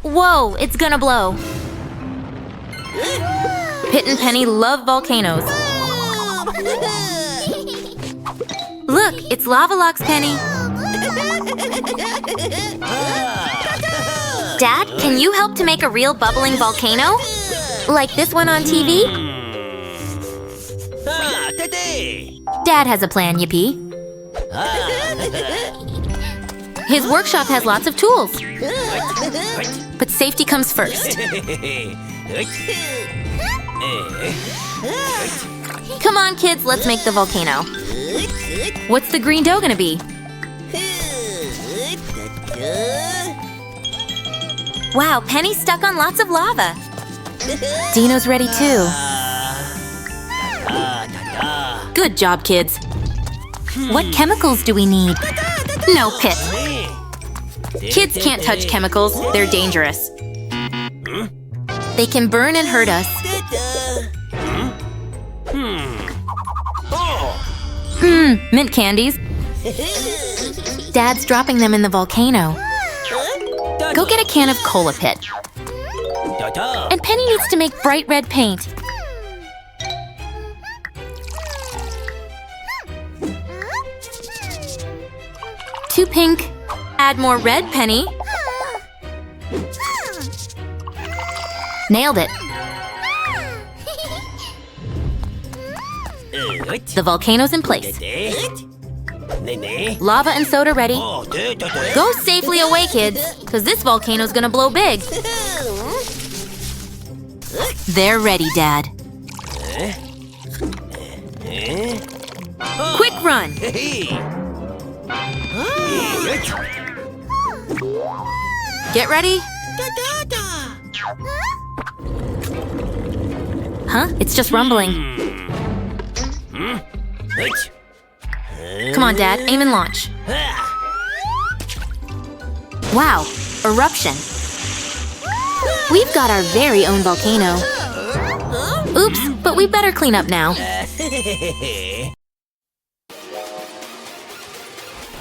Whoa, it's gonna blow. Pit and Penny love volcanoes. Look, it's lava locks, Penny. Dad, can you help to make a real bubbling volcano? Like this one on TV? Dad has a plan, Yippee. His workshop has lots of tools. But safety comes first. Come on, kids, let's make the volcano. What's the green dough gonna be? Wow, Penny's stuck on lots of lava. Dino's ready too. Good job, kids. What chemicals do we need? No, Pit. Kids can't touch chemicals. They're dangerous. They can burn and hurt us. Mint candies. Dad's dropping them in the volcano. Go get a can of Cola Pit. And Penny needs to make bright red paint. Too pink. Add more red, Penny. Nailed it. The volcano's in place. Lava and soda ready. Go safely away, kids, because this volcano's gonna blow big. They're ready, Dad. Quick run! Get ready. Huh? It's just rumbling. Come on, Dad. Aim and launch. Wow. Eruption. We've got our very own volcano. Oops, but we better clean up now.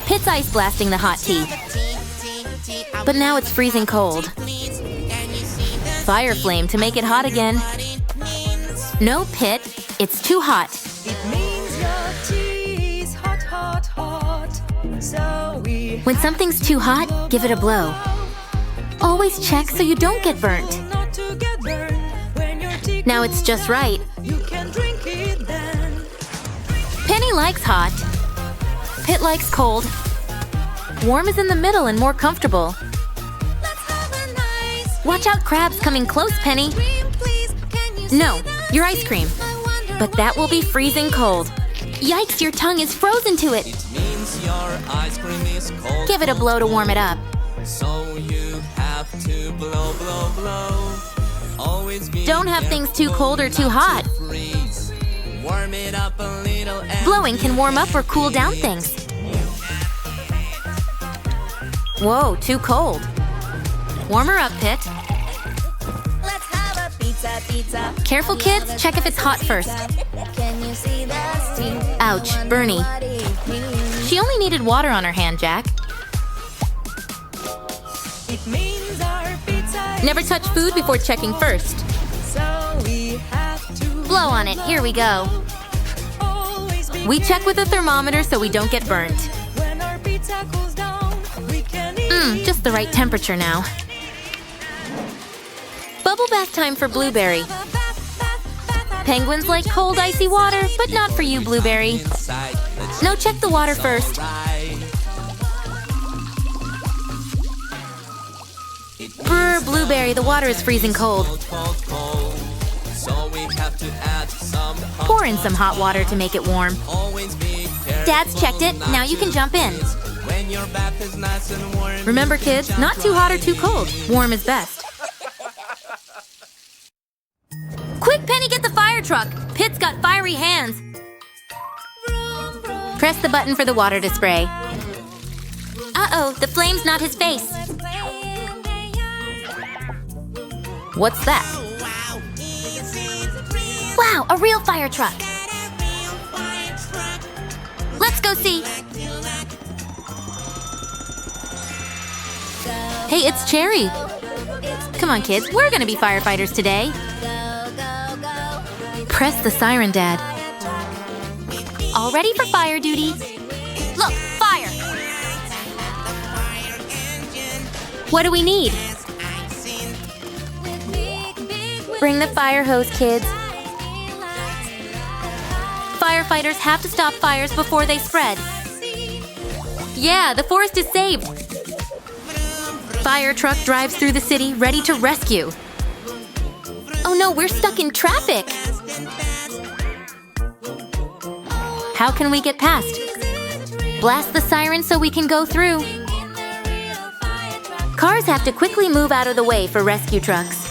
Pit's ice blasting the hot tea. But now it's freezing cold. Fire flame to make it hot again. No, Pit. It's too hot. When something's too hot, give it a blow. Always check so you don't get burnt. Now it's just right. Penny likes hot. Pit likes cold. Warm is in the middle and more comfortable. Watch out, crabs coming close, Penny. No, your ice cream. But that will be freezing cold. Yikes, your tongue is frozen to it. Give it a blow to warm it up. Don't have things too cold or too hot. Blowing can warm up or cool down things. Whoa, too cold. Warm her up, Pit. Careful, kids. Check if it's hot first. Ouch, Bernie. She only needed water on her hand, Jack. Never touch food before checking first. Blow on it. Here we go. We check with a thermometer so we don't get burnt. Just the right temperature now. Bubble bath time for Blueberry. Penguins like cold, icy water, but not for you, Blueberry. No, check the water first. Brr, Blueberry, the water is freezing cold. Pour in some hot water to make it warm. Dad's checked it, now you can jump in. Remember, kids, not too hot or too cold. Warm is best. Quick, Penny, get the fire truck! Pit's got fiery hands. Press the button for the water to spray. Uh-oh, the flame's not his face. What's that? Wow, a real fire truck. Let's go see. Hey, it's Cherry. Come on, kids, we're gonna be firefighters today. Press the siren, Dad. All ready for fire duty. Look, fire! What do we need? Bring the fire hose, kids. Firefighters have to stop fires before they spread. Yeah, the forest is saved. Fire truck drives through the city, ready to rescue. Oh no, we're stuck in traffic. How can we get past? Blast the siren so we can go through. Cars have to quickly move out of the way for rescue trucks.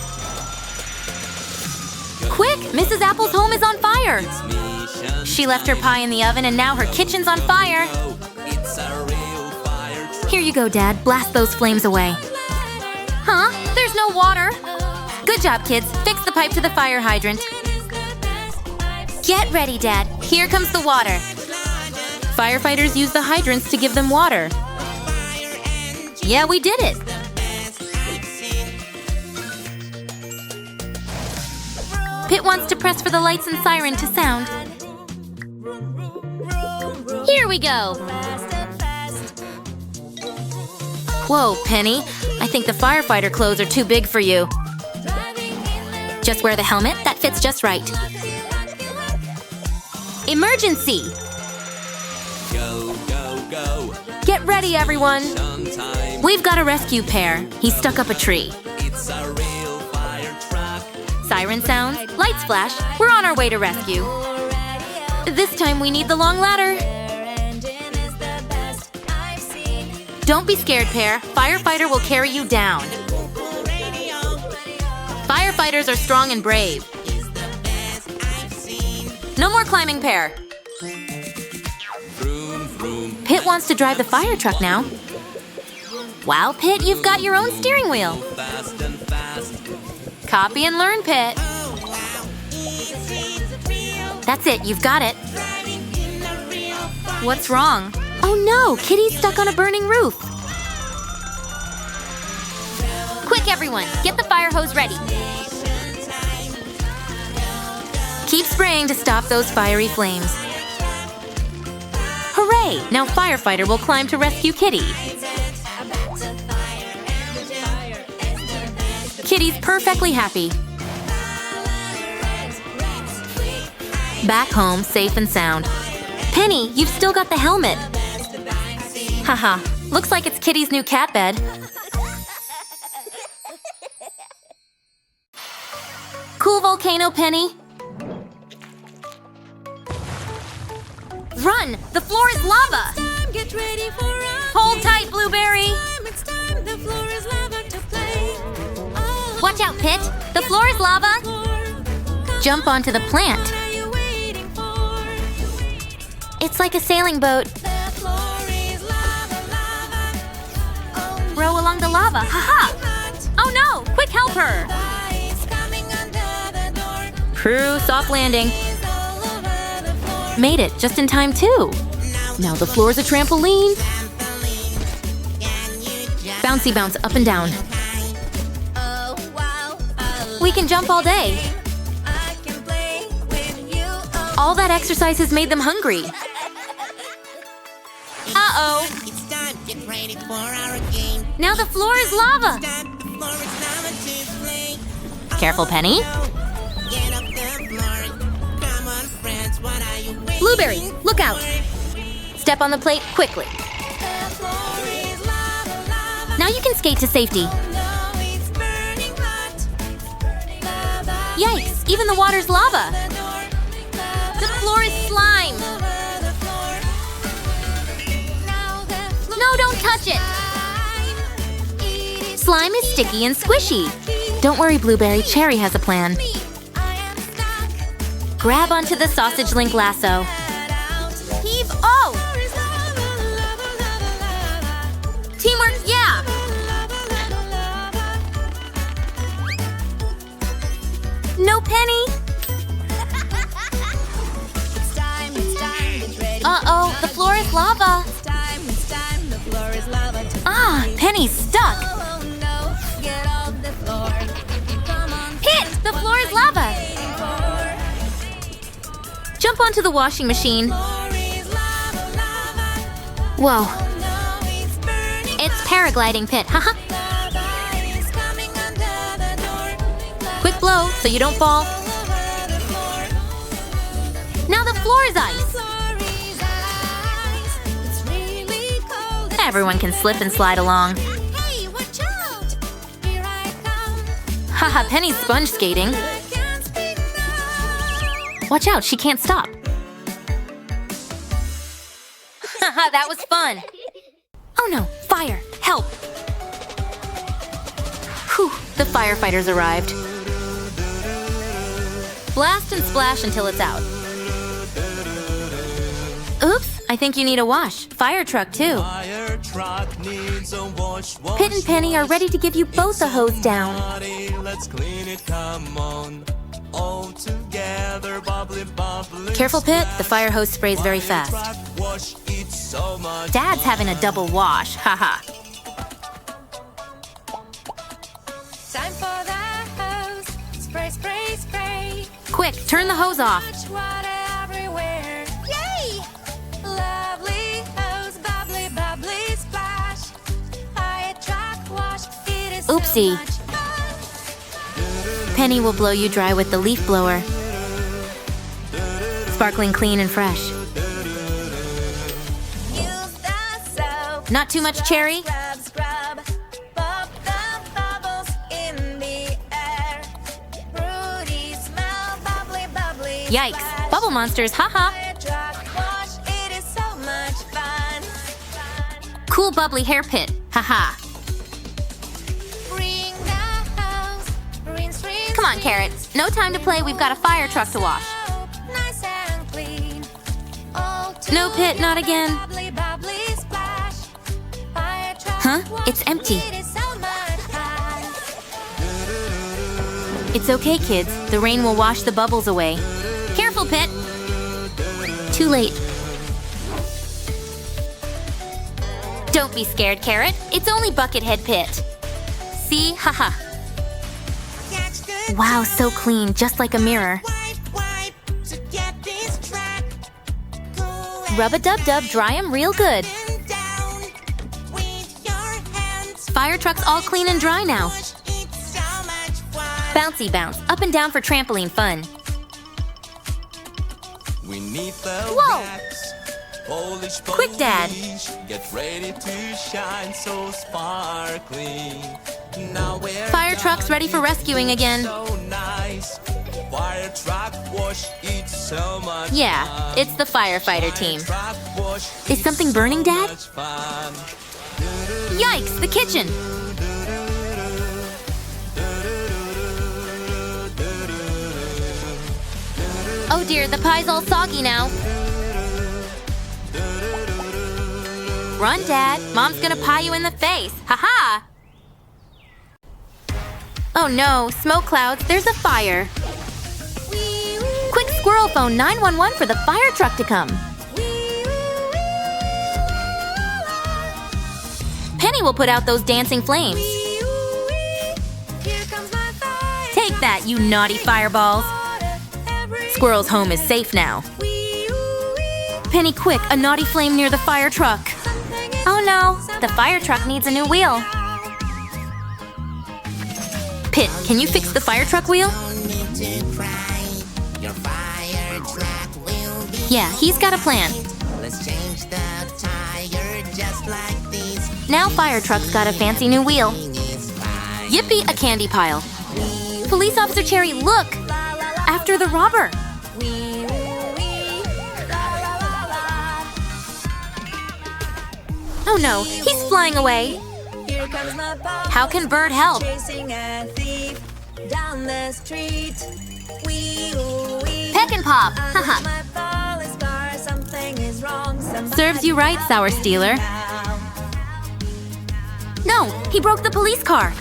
Quick! Mrs. Apple's home is on fire! She left her pie in the oven and now her kitchen's on fire. Here you go, Dad. Blast those flames away. Huh? There's no water. Good job, kids. Fix the pipe to the fire hydrant. Get ready, Dad. Here comes the water. Firefighters use the hydrants to give them water. Yeah, we did it. Pit wants to press for the lights and siren to sound. Here we go. Whoa, Penny. I think the firefighter clothes are too big for you. Just wear the helmet. That fits just right. Emergency! Go, go, go. Get ready, everyone. We've got a rescue pair. He's stuck up a tree. It's a real fire truck. Siren sounds, lights flash. We're on our way to rescue. This time we need the long ladder. Don't be scared, pair. Firefighter will carry you down. Firefighters are strong and brave. No more climbing, pair. Pit wants to drive the fire truck now. Wow, Pit, you've got your own steering wheel. Fast and fast. Copy and learn, Pit. That's it, you've got it. What's wrong? Oh no, Kitty's stuck on a burning roof. Quick, everyone, get the fire hose ready. Keep spraying to stop those fiery flames. Hooray! Now Firefighter will climb to rescue Kitty. Kitty's perfectly happy. Back home, safe and sound. Penny, you've still got the helmet. Haha, looks like it's Kitty's new cat bed. Cool volcano, Penny. Run! The floor is lava! Hold tight, Blueberry! Watch out, Pit! The floor is lava! Jump onto the plant. It's like a sailing boat. Row along the lava. Haha! Oh no! Quick, help her! Crew, soft landing. Made it just in time, too. Now the floor's a trampoline. Bouncy bounce up and down. We can jump all day. All that exercise has made them hungry. Uh-oh. Now the floor is lava. Careful, Penny. Blueberry, look out. Step on the plate quickly. Now you can skate to safety. Yikes, even the water's lava. The floor is slime. No, don't touch it. Slime is sticky and squishy. Don't worry, Blueberry, Cherry has a plan. Grab onto the sausage link lasso. Heave, oh! Teamwork, yeah! No, Penny! Uh-oh, the floor is lava. Ah, Penny's stuck. Jump onto the washing machine. Whoa. It's paragliding pit, haha. Quick blow so you don't fall. Now the floor is ice. Everyone can slip and slide along. Haha, Penny's sponge skating. Watch out, she can't stop. Haha, that was fun. Oh no, fire, help. Whew, the firefighters arrived. Blast and splash until it's out. Oops, I think you need a wash. Fire truck too. Fire truck needs a wash. Pit and Penny are ready to give you both a hose down. Let's clean it, come on. All together, bubbly, bubbly. Careful, Pit, the fire hose sprays very fast. Wash it so much. Dad's having a double wash, haha. Time for the hose. Spray, spray, spray. Quick, turn the hose off. Much water everywhere. Yay! Lovely hose, bubbly, bubbly splash. Fire truck wash. It is Oopsie. so much fun. Penny will blow you dry with the leaf blower. Sparkling clean and fresh. Use the soap. Not too much cherry? Scrub, scrub. Pop the bubbles in the air. Fruity smell, bubbly, bubbly. Yikes, splash. bubble monsters, haha. Fire truck wash. It is so much fun. Cool bubbly hair pit, haha. Bring the hose. Rinse, rinse, Come on, Carrot. No time to play, we've got a fire truck to wash. Nice and clean. All No, Pit, not again. bubbly, bubbly splash. Fire truck Huh? wash. It's empty. It is so much fun. It's okay, kids. The rain will wash the bubbles away. Careful, Pit. Too late. Don't be scared, Carrot. It's only Buckethead Pit. See? Haha. Catch the Wow, so clean, just like a mirror. wipe, wipe to get this track. Cool Rub-a-dub-dub, dry 'em real good. and down with your hands. Fire truck's all clean and dry now. Push, it's so much fun. Bouncy bounce, up and down for trampoline fun. We need the Whoa. wax. Polish, Quick, Dad. polish. Get ready to shine so sparkly. Now we're Fire truck's ready for rescuing again. so nice. Fire truck wash, it's so much Yeah, fun. it's the firefighter team. Fire truck wash, Is it's something burning, so Dad? much fun. Yikes, the kitchen! Oh dear, the pie's all soggy now. Run, Dad. Mom's gonna pie you in the face. Ha-ha! Oh no, smoke clouds, there's a fire. Quick squirrel phone 911 for the fire truck to come. Penny will put out those dancing flames. Here comes my fire. Take that, you naughty fireballs. Squirrel's home is safe now. Penny, quick, a naughty flame near the fire truck. Oh no, the fire truck needs a new wheel. Pit, can you fix the fire truck wheel? Yeah, he's got a plan. Let's change the tire just like this. Now fire truck's got a fancy new wheel. It's fine. Yippee, a candy pile. Police Officer Cherry, look! After the robber. Oh no, he's flying away. Here comes my ball. How can Bird help? Chasing a thief down the street. Peck and pop, Under haha. my police car, something is wrong. Somebody Serves you right, sour stealer. now. No, he broke the police car.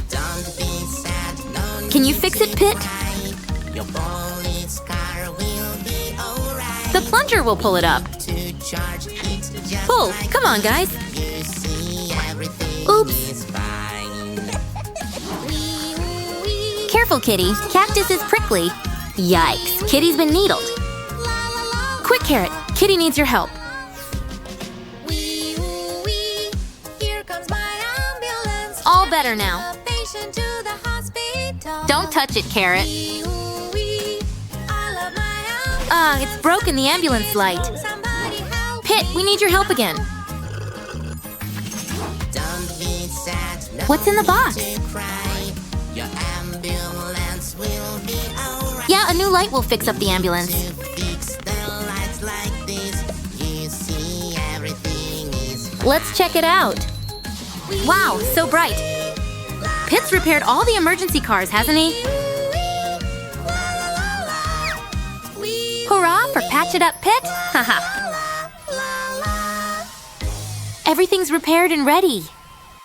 Don't be sad, no Can you fix it, Pit? need. Your police car will be alright. The plunger will pull it up. To charge, it's just Pull, like come on, guys. you see everything Oops. is fine. Careful, Kitty. Cactus is prickly. Yikes, Kitty's been needled. Quick, Carrot. Kitty needs your help. Wee, ooh, wee. Here comes my ambulance. All better now. A patient to the hospital. Don't touch it, Carrot. Wee, ooh, wee. I love my ambulance. It's broken the ambulance light. Somebody help Pit, we need your help again. Don't be sad. No What's in the need box? to cry. Your ambulance will be alright. Yeah, a new light will fix up the ambulance. To fix the lights like this, you see everything is fine. Let's check it out. Wow, so bright. Pit's repaired all the emergency cars, hasn't he? Hurrah for Patch It Up Pit! Haha. Everything's repaired and ready.